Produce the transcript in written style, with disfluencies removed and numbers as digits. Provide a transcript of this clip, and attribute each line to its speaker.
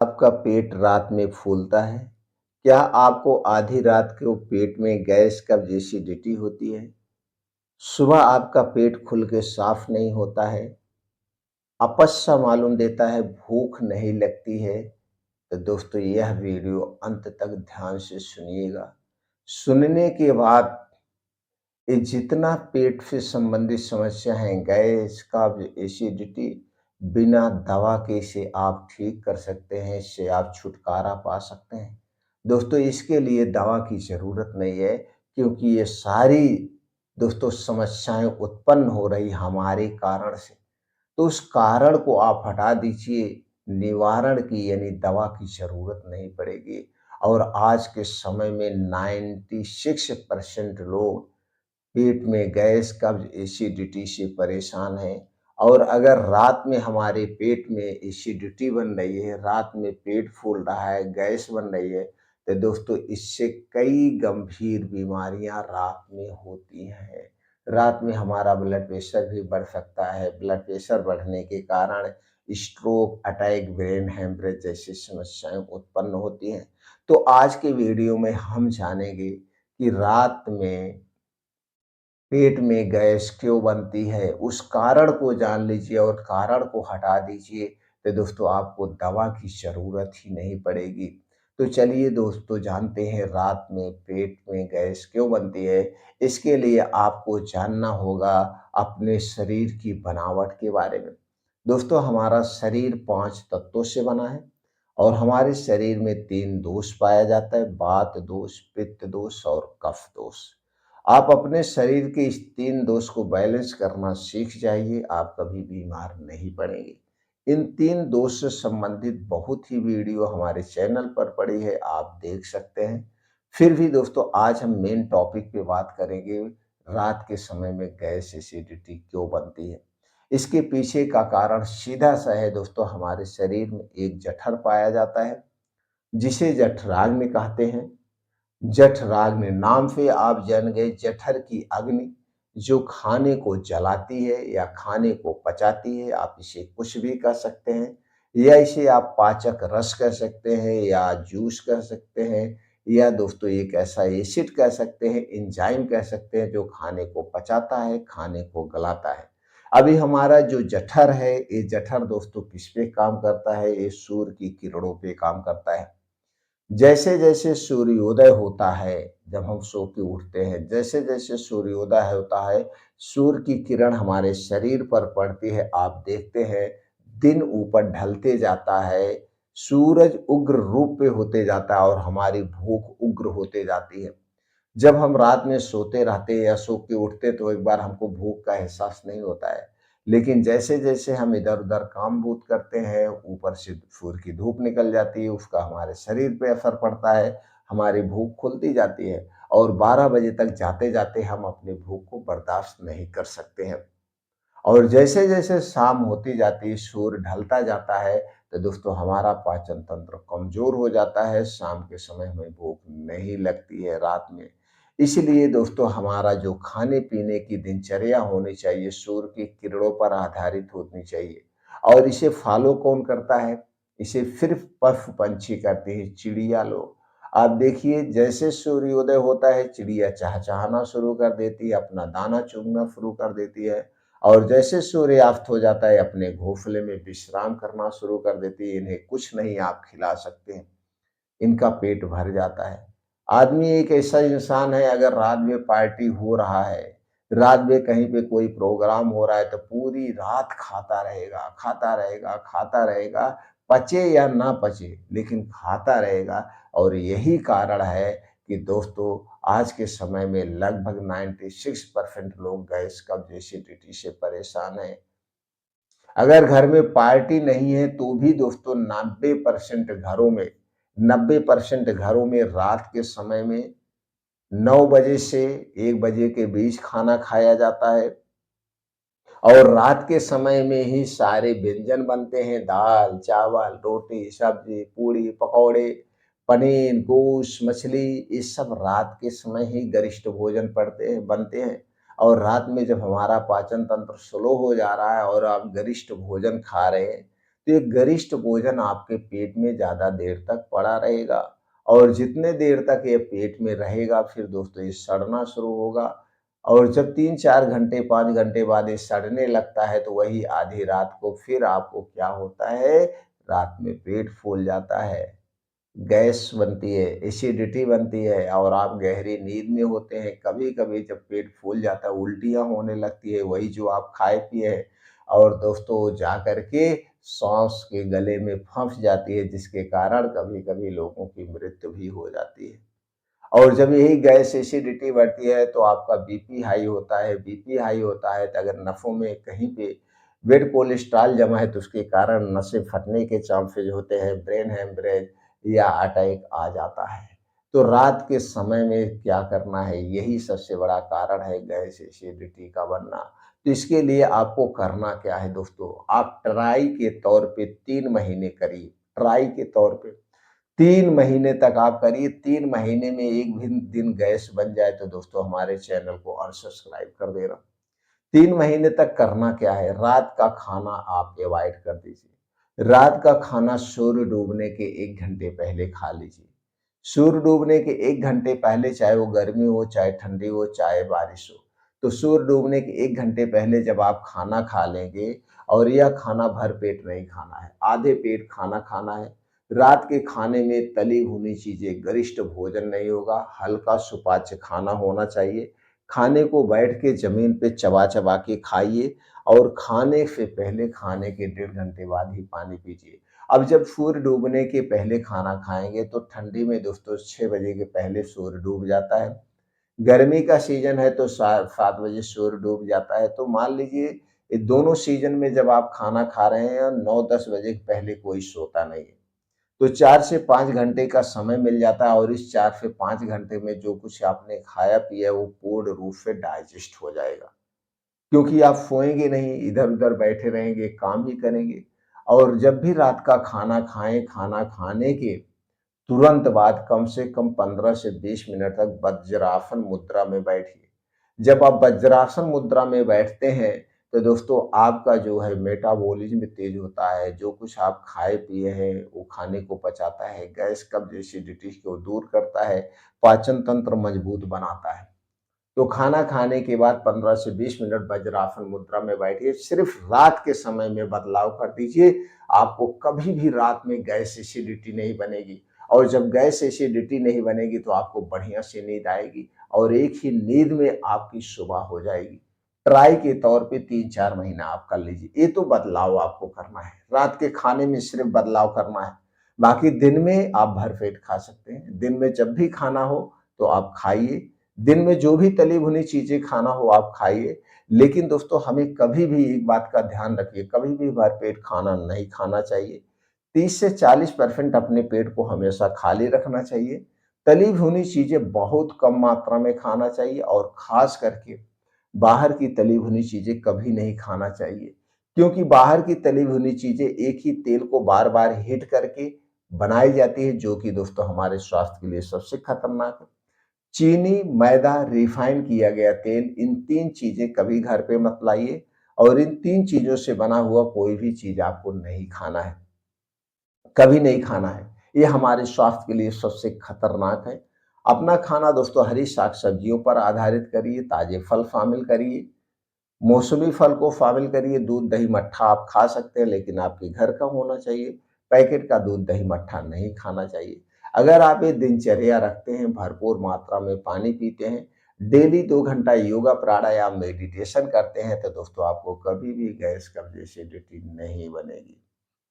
Speaker 1: आपका पेट रात में फूलता है? क्या आपको आधी रात को पेट में गैस, कब्ज़, एसिडिटी होती है? सुबह आपका पेट खुल के साफ नहीं होता है? अपच-सा मालूम देता है, भूख नहीं लगती है? तो दोस्तों यह वीडियो अंत तक ध्यान से सुनिएगा। सुनने के बाद ये जितना पेट से संबंधित समस्या हैं, गैस, कब्ज़, एसिडिटी, बिना दवा के इसे आप ठीक कर सकते हैं, इससे आप छुटकारा पा सकते हैं। दोस्तों इसके लिए दवा की ज़रूरत नहीं है, क्योंकि ये सारी दोस्तों समस्याएँ उत्पन्न हो रही हमारे कारण से। तो उस कारण को आप हटा दीजिए, निवारण की यानी दवा की ज़रूरत नहीं पड़ेगी। और आज के समय में 96% लोग पेट में गैस, कब्ज़, एसिडिटी से परेशान हैं। और अगर रात में हमारे पेट में एसिडिटी बन रही है, रात में पेट फूल रहा है, गैस बन रही है, तो दोस्तों इससे कई गंभीर बीमारियां रात में होती हैं। रात में हमारा ब्लड प्रेशर भी बढ़ सकता है। ब्लड प्रेशर बढ़ने के कारण स्ट्रोक, अटैक, ब्रेन हेमरेज जैसी समस्याएं उत्पन्न होती हैं। तो आज के वीडियो में हम जानेंगे कि रात में पेट में गैस क्यों बनती है, उस कारण को जान लीजिए और कारण को हटा दीजिए, तो दोस्तों आपको दवा की ज़रूरत ही नहीं पड़ेगी। तो चलिए दोस्तों जानते हैं रात में पेट में गैस क्यों बनती है। इसके लिए आपको जानना होगा अपने शरीर की बनावट के बारे में। दोस्तों हमारा शरीर 5 तत्वों से बना है और हमारे शरीर में 3 दोष पाया जाता है, वात दोष, पित्त दोष और कफ दोष। आप अपने शरीर के इस 3 दोष को बैलेंस करना सीख जाइए, आप कभी बीमार नहीं पड़ेंगे। इन 3 दोष से संबंधित बहुत ही वीडियो हमारे चैनल पर पड़ी है, आप देख सकते हैं। फिर भी दोस्तों आज हम मेन टॉपिक पे बात करेंगे, रात के समय में गैस एसिडिटी क्यों बनती है। इसके पीछे का कारण सीधा-सा है दोस्तों, हमारे शरीर में एक जठर पाया जाता है, जिसे जठराग्नि कहते हैं। जठराग्नि नाम से आप जान गए, जठर की अग्नि जो खाने को जलाती है या खाने को पचाती है। आप इसे कुछ भी कह सकते हैं, या इसे आप पाचक रस कह सकते हैं, या जूस कह सकते हैं, या दोस्तों एक ऐसा एसिड कह सकते हैं, एंजाइम कह सकते हैं जो खाने को पचाता है, खाने को गलाता है। अभी हमारा जो जठर है, ये जठर दोस्तों किस पे काम करता है, ये सूर्य की किरणों पे काम करता है। जैसे-जैसे सूर्योदय होता है, जब हम सो के उठते हैं, जैसे-जैसे सूर्योदय होता है, सूर्य की किरण हमारे शरीर पर पड़ती है, आप देखते हैं दिन ऊपर ढलते जाता है, सूरज उग्र रूप पे होते जाता है और हमारी भूख उग्र होते जाती है। जब हम रात में सोते रहते हैं या सो के उठते तो एक बार हमको भूख का एहसास नहीं होता है। लेकिन जैसे-जैसे हम इधर-उधर काम-बूत करते हैं, ऊपर से सूर्य की धूप निकल जाती है, उसका हमारे शरीर पे असर पड़ता है, हमारी भूख खुलती जाती है और 12 बजे तक जाते-जाते हम अपनी भूख को बर्दाश्त नहीं कर सकते हैं। और जैसे-जैसे शाम होती जाती है, सूर्य ढलता जाता है, तो दोस्तों हमारा पाचन तंत्र कमज़ोर हो जाता है, शाम के समय हमें भूख नहीं लगती है रात में। इसलिए दोस्तों हमारा जो खाने-पीने की दिनचर्या होनी चाहिए, सूर्य की किरणों पर आधारित होनी चाहिए। और इसे फ़ॉलो कौन करता है? इसे सिर्फ़ पशु-पंछी करते हैं, चिड़िया लोग। आप देखिए जैसे सूर्योदय होता है, चिड़िया चहचहाना शुरू कर देती है, अपना दाना चुगना शुरू कर देती है। और जैसे सूर्यास्त हो जाता है, अपने घोंसले में विश्राम करना शुरू कर देती है। इन्हें कुछ नहीं आप खिला सकते हैं, इनका पेट भर जाता है। आदमी एक ऐसा इंसान है, अगर रात में पार्टी हो रहा है, रात में कहीं पे कोई प्रोग्राम हो रहा है, तो पूरी रात खाता रहेगा, खाता रहेगा, खाता रहेगा, पचे या ना पचे, लेकिन खाता रहेगा। और यही कारण है कि दोस्तों आज के समय में लगभग 96% लोग गैस, कब्ज़, एसिडिटी से परेशान हैं। अगर घर में पार्टी नहीं है तो भी दोस्तों 90% घरों में रात के समय में 9 बजे से 1 बजे के बीच खाना खाया जाता है। और रात के समय में ही सारे व्यंजन बनते हैं, दाल, चावल, रोटी, सब्जी, पूड़ी, पकौड़े, पनीर, गोश्त, मछली, ये सब रात के समय ही गरिष्ठ भोजन पड़ते हैं बनते हैं। और रात में जब हमारा पाचन तंत्र स्लो हो जा रहा है और आप गरिष्ठ भोजन खा रहे हैं, तो ये गरिष्ठ भोजन आपके पेट में ज़्यादा देर तक पड़ा रहेगा और जितने देर तक ये पेट में रहेगा फिर दोस्तों ये सड़ना शुरू होगा और जब 3-4 घंटे, 5 घंटे बाद ये सड़ने लगता है तो वही आधी रात को फिर आपको क्या होता है, रात में पेट फूल जाता है। गैस बनती है, एसिडिटी बनती है और आप गहरी नींद में होते हैं। कभी-कभी जब पेट फूल जाता है, उल्टियाँ होने लगती है, वही जो आप खाए-पिए हैं और दोस्तों वो जा कर के साँस के गले में फँस जाती है, जिसके कारण कभी-कभी लोगों की मृत्यु भी हो जाती है। और जब यही गैस एसिडिटी बढ़ती है तो आपका बीपी हाई होता है, बीपी हाई होता है तो अगर नसों में कहीं पे बैड कोलेस्ट्रॉल जमा है तो उसके कारण नसें फटने के चांसेस होते हैं, ब्रेन हेमरेज या अटैक आ जाता है। तो रात के समय में क्या करना है, यही सबसे बड़ा कारण है गैस एसिडिटी का बनना। तो इसके लिए आपको करना क्या है दोस्तों, आप ट्राई के तौर पे 3 महीने करिए, ट्राई के तौर पे 3 महीने तक आप करिए, 3 महीने में 1 भी दिन गैस बन जाए तो दोस्तों हमारे चैनल को अनसब्सक्राइब कर देना। 3 महीने तक करना क्या है, रात का खाना आप अवॉइड कर दीजिए। रात का खाना सूर्य डूबने के 1 घंटे पहले खा लीजिए। सूर्य डूबने के 1 घंटे पहले चाहे वो गर्मी हो, चाहे ठंडी हो, चाहे बारिश हो, तो सूर्य डूबने के 1 घंटे पहले जब आप खाना खा लेंगे और यह खाना भर पेट नहीं खाना है, आधे पेट खाना खाना है। रात के खाने में तली भुनी चीज़ें, गरिष्ठ भोजन नहीं होगा, हल्का सुपाच्य खाना होना चाहिए। खाने को बैठ के ज़मीन पे चबा-चबा के खाइए और खाने से पहले खाने के 1.5 घंटे बाद ही पानी पीजिए। अब जब सूर्य डूबने के पहले खाना खाएँगे तो ठंडी में दोस्तों 6 बजे के पहले सूर्य डूब जाता है। गर्मी का सीज़न है तो सा 7 बजे सूर्य डूब जाता है। तो मान लीजिए ये दोनों सीज़न में जब आप खाना खा रहे हैं 9-10 बजे के पहले कोई सोता नहीं है। तो 4 से 5 घंटे का समय मिल जाता है और इस 4 से 5 घंटे में जो कुछ आपने खाया-पिया है वो पूर्ण रूप से डाइजेस्ट हो जाएगा। क्योंकि आप सोएँगे नहीं, इधर-उधर बैठे रहेंगे, काम ही करेंगे और जब भी रात का खाना खाएँ, खाना खाने के तुरंत बाद कम से कम 15 से 20 मिनट तक वज्रासन मुद्रा में बैठिए। जब आप वज्रासन मुद्रा में बैठते हैं, तो दोस्तों आपका जो है मेटाबॉलिज़्म तेज़ होता है, जो कुछ आप खाए-पिए हैं, वो खाने को पचाता है, गैस, कब्ज़, एसिडिटी को दूर करता है, पाचन तंत्र मजबूत बनाता है। तो खाना खाने के बाद 15 से 20 मिनट वज्रासन मुद्रा में बैठिए, सिर्फ रात के समय में बदलाव कर दीजिए, आपको कभी भी रात में गैस एसिडिटी नहीं बनेगी और जब गैस एसिडिटी नहीं बनेगी तो आपको बढ़िया से नींद आएगी और एक ही नींद में आपकी सुबह हो जाएगी। ट्राई के तौर पे 3-4 महीना आप कर लीजिए, ये तो बदलाव आपको करना है, रात के खाने में सिर्फ बदलाव करना है, बाकी दिन में आप भरपेट खा सकते हैं, दिन में जब भी खाना हो तो आप खाइए, दिन में जो भी तली भुनी चीज़ें खाना हो आप खाइए, लेकिन दोस्तों हमें कभी भी एक बात का ध्यान रखिए, कभी भी भरपेट खाना नहीं खाना चाहिए। 30 से 40% अपने पेट को हमेशा खाली रखना चाहिए। तली भुनी चीज़ें बहुत कम मात्रा में खाना चाहिए और ख़ास करके बाहर की तली भुनी चीज़ें कभी नहीं खाना चाहिए, क्योंकि बाहर की तली भुनी चीज़ें एक ही तेल को बार-बार हीट करके बनाई जाती है, जो कि दोस्तों हमारे स्वास्थ्य के लिए सबसे खतरनाक है। चीनी, मैदा, रिफाइन किया गया तेल, इन 3 चीज़ें कभी घर पे मत लाइए और इन 3 चीज़ों से बना हुआ कोई भी चीज़ आपको नहीं खाना है, कभी नहीं खाना है। ये हमारे स्वास्थ्य के लिए सबसे खतरनाक है। अपना खाना दोस्तों हरी साग-सब्जियों पर आधारित करिए, ताज़े फल शामिल करिए, मौसमी फल को शामिल करिए, दूध, दही, मट्ठा आप खा सकते हैं लेकिन आपके घर का होना चाहिए। पैकेट का दूध, दही, मट्ठा नहीं खाना चाहिए। अगर आप ये दिनचर्या रखते हैं, भरपूर मात्रा में पानी पीते हैं, डेली 2 घंटा योगा, प्राणायाम, मेडिटेशन करते हैं तो दोस्तों आपको कभी भी गैस, कब्ज़, एसिडिटी नहीं बनेगी।